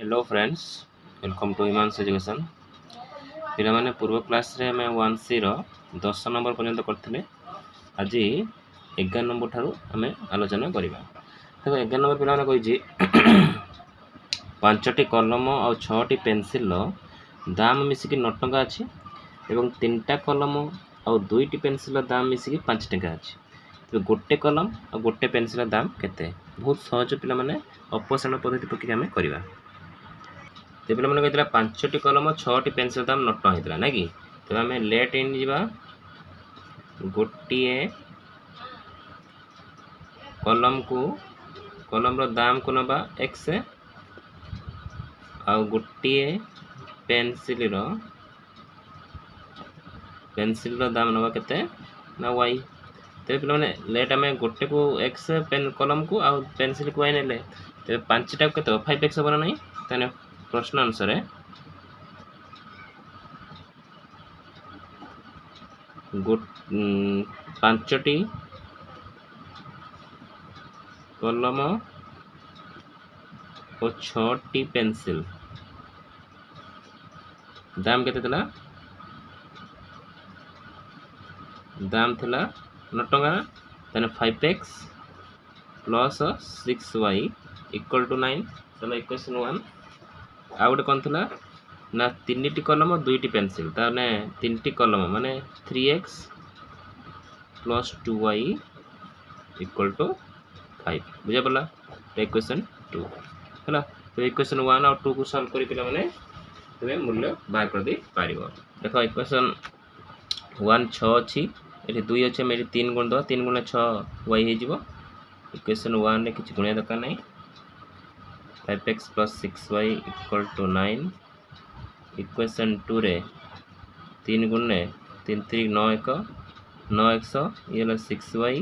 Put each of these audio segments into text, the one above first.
Hello friends, welcome to Himanshu education. पिला माने पूर्व क्लास रे मैं 1C रो 10 नंबर पर्यंत करथिले। आज 11 नंबर ठारू हमें आलोचना करिबा। देखो 11 नंबर पिला माने कहिछि 5टी कलम और 6टी पेंसिल रो दाम मिसिकी 9 टका अछि एवं 3टा कलम और 2टी पेंसिल रो दाम मिसिकी 5 टका अछि। तो गोटे कलम और गोटे पेंसिल रो दाम केते? बहुत सहज पिला माने अपसरण पद्धति पकि हमें करिबा। तो पे मैंने कहते 5टी कलम 6टी पेंसिल दाम 9 टका होता ना कि। तो आम लेट इन जा गोटे कलम को कलम दाम को नवा एक्स आ गोटे पेंसिल दाम नवा केते ना वाई। तो पे मैंने लेट आम गोटे को एक्स पेन कलम को आ पेंसिल को वाई ने तो 5टा को 5x हम ना नहीं। प्रश्न अनुसार 5टी कलम और 6टी पेंसिल दाम केते तला? दाम थिला 9 टका। तने 5x plus 6y equal to 9। चलो इक्वेशन 1 आ गोटे कौन थिला ना 3टी कलम और 2टी पेंसिल ताने 3टी कलम माने 3x plus 2y equal to 5 बुझा पड़ा। इक्वेशन 2 है। तो इक्वेशन 1 और 2 को सॉल्व करी पिला माने तुम्हें मूल्य बाहर कर दे पारिबो। देखो इक्वेशन 1 6 अछि, एठी 2 अछि, मेरी 3 गुण दो 3 गुण 6 y हे जिवो। इक्वेशन 1 रे किछ गुणिया दरकार नै। 5x plus 6y equal to 9। Equation 2 रे 3 गुण 3 3 9 1 9x ये 6y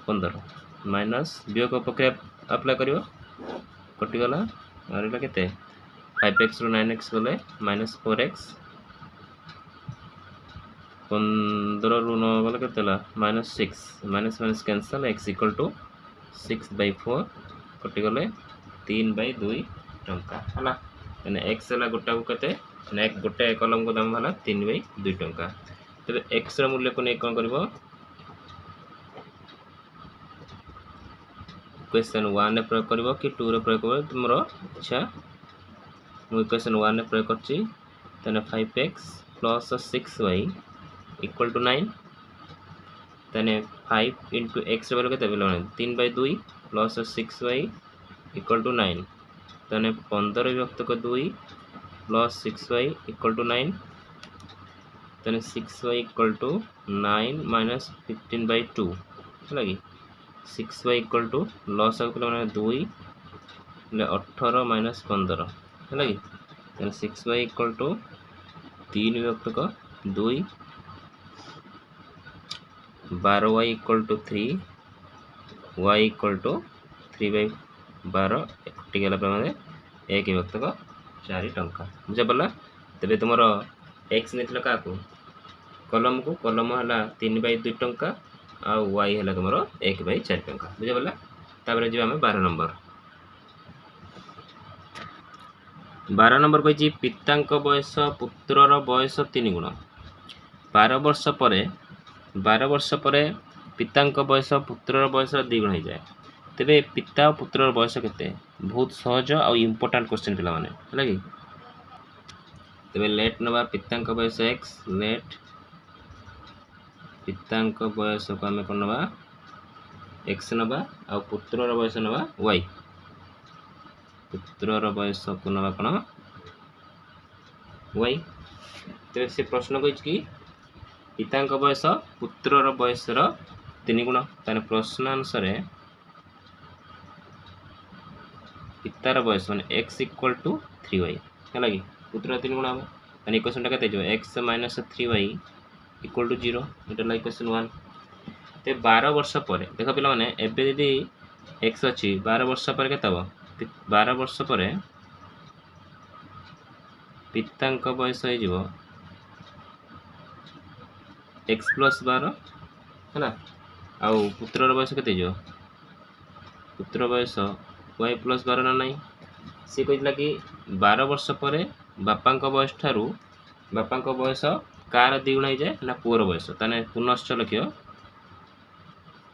15 माइनस वियोग प्रक्रिया अप्लाई करियो कटिगला और एटा केते 5x रो 9x गले माइनस 4x 15 रो 9 गले केतेला minus 6 minus minus cancel x equal to 6/4 कटिगले 3/2 टंका हला। माने x हला गोटा को केते ना एक गोटे कलम को दाम हला 3/2 टंका। तबे x रो मूल्य को नै कोन करबो इक्वेशन 1 ने प्रयोग करबो कि 2 रे प्रयोग करबो तुमरो इच्छा। मु इक्वेशन 1 ने प्रयोग करछि तने 5x plus 6y equal to 9 तने 5 into x रे केते बेले 3/2 प्लस 6y इक्वल टू 9 तने 15 विभक्त को 2 प्लस 6y इक्वल टू 9 तने 6y इक्वल टू 9 माइनस 15/2 लगी 6y equal to loss out माने 2 18 माइनस 15 है लगी 6y इक्वल टू 3 विभक्त को 2 12y equal to 3 y equal to 3/12 कटि गला माने 1 विभक्त को 4 टंका बुझा पड़ा। तबे तुमरो x नेतला का को कलम को कलम हला 3/2 टंका आ y हला तुमरो 1/4 टंका बुझा पड़ा। ताबरे जे हमें 12 नंबर 12 नंबर कहि पितांक बयस पुत्रर बयस 3 गुण 12 वर्ष परे पितांक बयस पुत्रर बयस 2 गुण हो जाए। तबे पिता और पुत्रर बयस केते? बहुत सहज और इंपोर्टेंट क्वेश्चन पिला माने है कि। तबे लेट नवा पितांक बयस x लेट पितांक बयस को हमें कोन नवा x नवा और पुत्रर बयस नवा y। पुत्रर बयस को नवा कोन y। तो से प्रश्न कहि कि पितांक बयस पुत्रर बयस 3 गुण ताने प्रश्न अनुसार पितार बयस माने x इक्वल टू 3y है लगी पुत्र 3 गुण हम ताने इक्वेशन टा केते जो x minus 3y equal to 0 Etah La equation 1। ते 12 वर्ष परे देखो पिला माने एबे यदि x अछि 12 वर्ष परे केते हो 12 वर्ष परे पितांक बयस हो जिवो x प्लस 12 है ना आ पुत्रर बयस केते जो पुत्र बयस y प्लस 12 ना नहीं सी कहला कि 12 वर्ष पर बापा बयस ठारू बापा बयस कार द्विगुण हो जाए ना पुअर बयस ताने पुनश्च लिखियो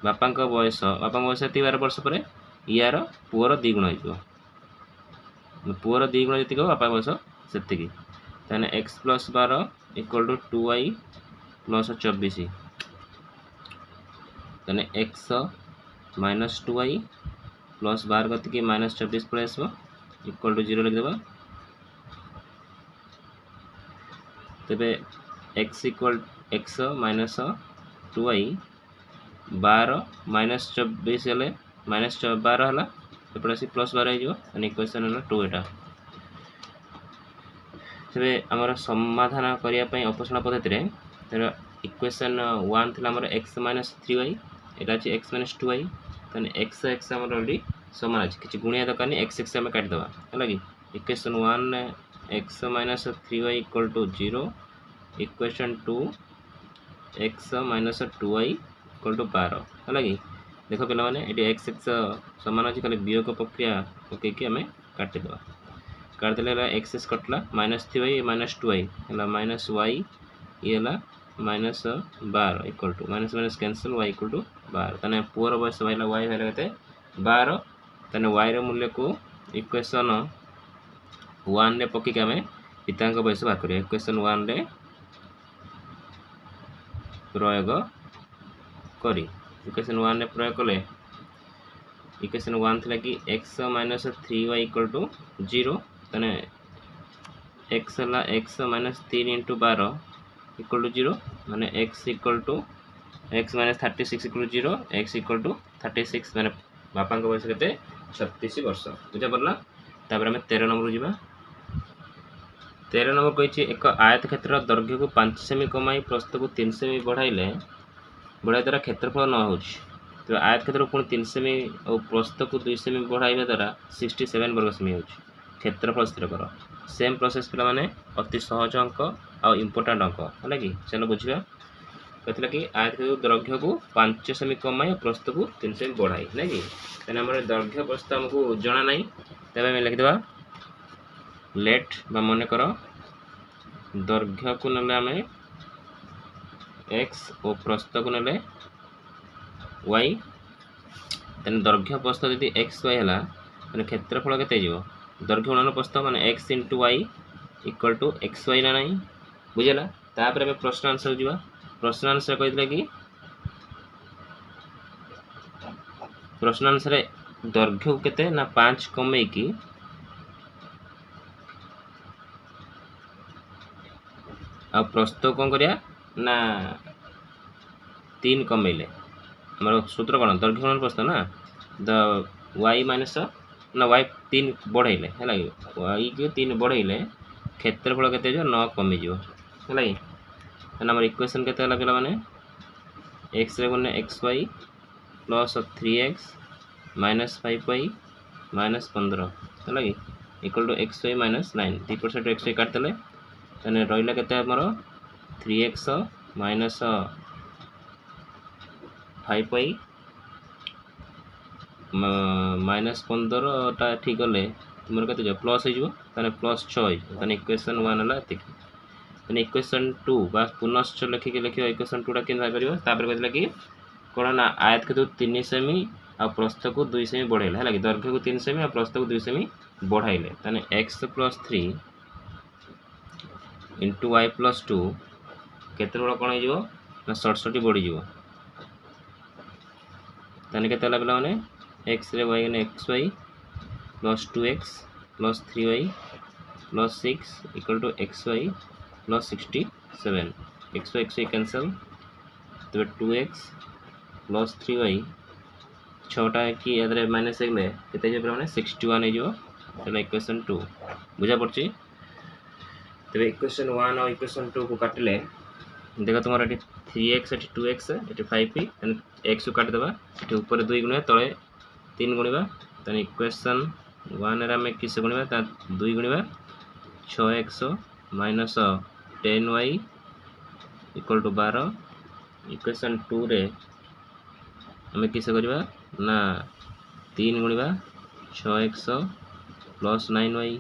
बापा बयस 12 वर्ष पर यार पुअर द्विगुण हो पुअर द्विगुण जी बापा बयस से ताने x + 12 = 2y + 24 ताने x - 2y + 12 कति -24 पड़े आसो = 0 लिखिदेबा। तेबे x - 2y 12 -24 हेले -12 है एपटे आसी +12 हो इक्वेशन है 2 एटा। तेबे आमर समाधान करने अपसरण पद्धति तर इक्वेशन 1 थी आमर x - 3y एटा अछि x - 2y ताने x x आमर ऑलरेडी समान अछि किछि गुणिया दरकार नहीं x x आमे काटि दबा हैला कि equation 1 x - 3y = 0 equation 2 x - 2y = 12 हैला कि देखो पिला माने एटी x x समान अछि खाली वियोग प्रक्रिया ओके कि आमे काटि दबा काट देले x x कटला -3y - 2y हैला -y ये हैला -12 equal to minus cancel y = 12 तने पुअर बयस भाइला y भाइला केते 12 तने y रो मूल्य को इक्वेशन 1 रे पकी के हमें पितांक बयस बाहर करिया इक्वेशन 1 रे प्रयोग करी इक्वेशन 1 रे प्रयोग कले इक्वेशन 1 थिला कि x - 3y = 0 तने x हला x - 3 * 12 = 0 माने x - 36 = 0 x = 36 माने बापा बयस केते 36 वर्ष बुझा पड़ला। तापर हमें 13 नंबर जीवा 13 नंबर कहिछि एक आयत क्षेत्र दैर्घ्य को 5 सेमी कमाई प्रस्थ को 3 सेमी बढ़ाइले द्वारा क्षेत्रफल न होछि तो आयत क्षेत्र पुणी 3 सेमी और प्रस्थ को 2 सेमी बढ़ाइबा द्वारा 67 वर्ग सेमी होछि क्षेत्रफल स्थिर कर सेम प्रोसेस पिला माने अति सहज अंक और इंपोर्टेंट अंक है कि चलो बुझिबा कहला कि आयत दैर्घ्य को 5 सेमी कमाई प्रस्थ को 3 सेमी बढ़ाई ना कि तेना हमर दैर्घ्य प्रस्थ हमको जणा नहीं तबे हम लिख देबा लेट बा मने करो दैर्घ्य को नले हमें x और प्रस्थ को नले y तेन दैर्घ्य प्रस्थ यदि x y हला माने क्षेत्रफल केते जीवो दैर्घ्य गुणन प्रस्थ माने x * y = xy ना नहीं बुझला। तापर हमें प्रश्न आंसर जीवा प्रश्न आंसर कहला कि प्रश्न आंसर दैर्घ्य केते ना 5 कमे कि आ प्रस्थ कौन करिया ना 3 कमेले हमर सूत्र कोन दैर्घ्य गुणन प्रस्थ ना द y माइनस ना y 3 बढ़ाइले हैला y के 3 बढ़ाइले क्षेत्रफल केते जो 9 कमी जो हैला कि हमर इक्वेशन केते हला पिला माने x रे गुने xy plus 3x minus 5y minus 15 हैला कि equal to xy minus 9 3% xy काट देले तने रहिला केते हमर 3x माइनस 5y माइनस 15 टा ठीक गले तुमर केते जो प्लस हो जिवो तने प्लस 6 हो तने इक्वेशन 1 हला एतिक तने इक्वेशन 2 बस पुनश्च लिखियो इक्वेशन 2 टा केन करियो तापर कहला कि कोन ना आयत के 3 सेमी आ प्रस्थ को 2 सेमी बढ़ाइले हैला कि दैर्घ्य को 3 सेमी आ प्रस्थ को 2 सेमी बढ़ाइले तने x + 3 * y + 2 केते बड़ कोन हो ना 67 बढ़ी जिवो तने केते हला पिला माने x रे y ने xy + 2x + 3y + 6 = xy + 67 xy cancel तबे 2x + 3y 6टा कि एदरे माइनस हेले केते जे माने 61 हो तले इक्वेशन 2 बुझा पड़छि। तबे इक्वेशन 1 और इक्वेशन 2 को काटले देखो तुम्हारा 3x 2x 5p x को काट देबा एठी ऊपर 2 गुणिया तळे 3 गुणिबा तने इक्वेशन 1 रे हमें किसे गुणिबा ता 2 गुणिबा 6x माइनस 10y = 12 इक्वेशन 2 रे हमें किसे करबा ना 3 गुणिबा 6x प्लस 9y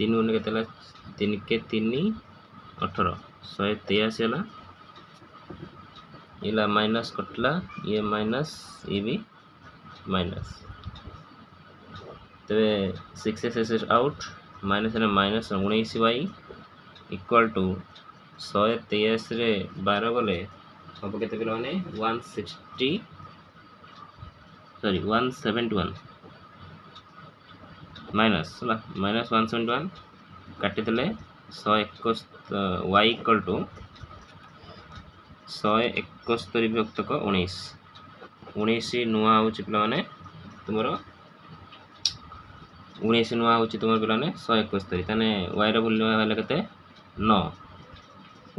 3 गुणे के 3 के 3 18 183 है इला माइनस कटला ये माइनस ये भी माइनस तबे 6 आउट माइनस है माइनस 19y इक्वल टू 123 रे 12 गले सब केते पिला माने 171 माइनस माइनस 171 काटी देले 121 y इक्वल टू 171 विभक्त 19 नुआ होची पिला माने तुमर 19 नुआ होची तुमर पिला माने 171 तने y रो मूल्य होला केते 9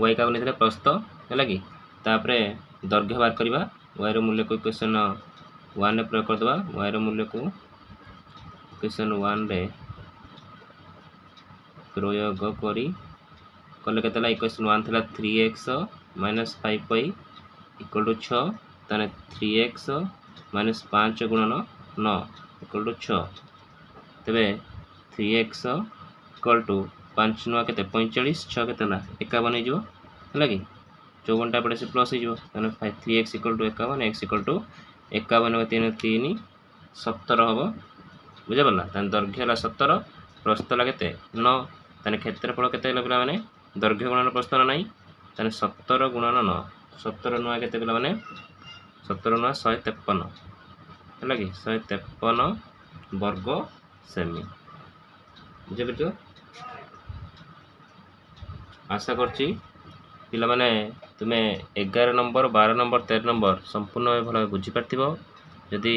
y का नेथले प्रस्थ हैला कि तापरे दैर्घ्य बार करबा y रो मूल्य को इक्वेशन 1 रे प्रयोग कर दबा y रो मूल्य को इक्वेशन 1 रे प्रयोग करी कले केतला इक्वेशन 1 थला 3x minus 5y equal to 6 तने 3x माइनस 5 गुणन 9 इक्वल टू 6 तबे 3x इक्वल टू 5 नुआ केते 45 6 केतला 51 हे जो हला कि 54 टा पड़े से प्लस हे जो तने 3x equal to 51 x equal to 51 के 3 3 17 हबो बुझा पड़ला तने दैर्घ्य हला 17 प्रस्थ ला केते 9 तने क्षेत्रफल केते हला पिला माने दैर्घ्य गुणन प्रस्थ नाही तने 17 गुणन 9 17 नुआ केते पिला माने 17 नुआ 153 हला कि 153 वर्ग सेमी बुझे बेटो आशा करछि पिला माने तुमे 11 नंबर 12 नंबर 13 नंबर संपूर्ण भल बुझी पारथिबो यदि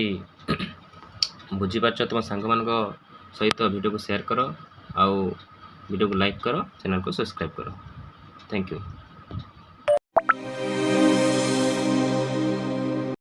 बुझी पारछ तुम संग मान सहित वीडियो को शेयर करो आउ वीडियो को लाइक करो चैनल को सब्सक्राइब करो थैंक यू।